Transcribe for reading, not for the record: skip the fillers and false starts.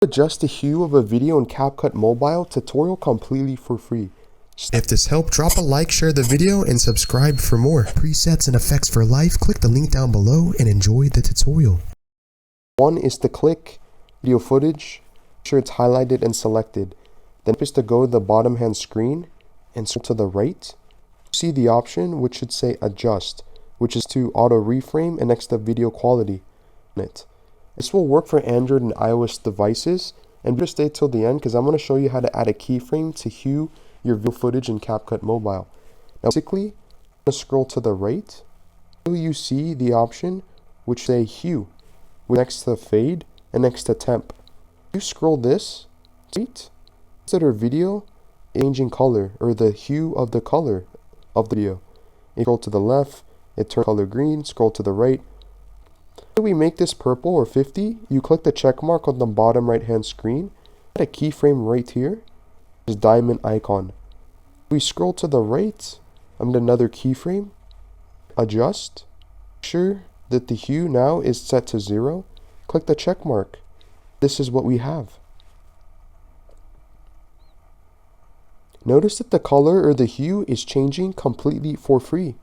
Adjust the hue of a video in Capcut Mobile tutorial completely for free. If this helped, drop a like, share the video, and subscribe for more. Presets and effects for life, click the link down below and enjoy the tutorial. One is to click video footage, make sure it's highlighted and selected. Then is to go to the bottom hand screen and scroll to the right. See the option which should say adjust, which is to auto reframe and next to video quality. This will work for Android and iOS devices, and just stay till the end because I'm going to show you how to add a keyframe to hue your video footage in Capcut Mobile. Now basically, I'm going to scroll to the right until you see the option which say hue, next to fade and next to temp. You scroll this straight, consider video changing color or the hue of the color of the video. You scroll to the left, it turns color green, scroll to the right. If we make this purple or 50, you click the check mark on the bottom right hand screen, add a keyframe right here, this diamond icon. If we scroll to the right, I'm going to another keyframe, adjust, make sure that the hue now is set to 0, click the check mark. This is what we have. Notice that the color or the hue is changing completely for free.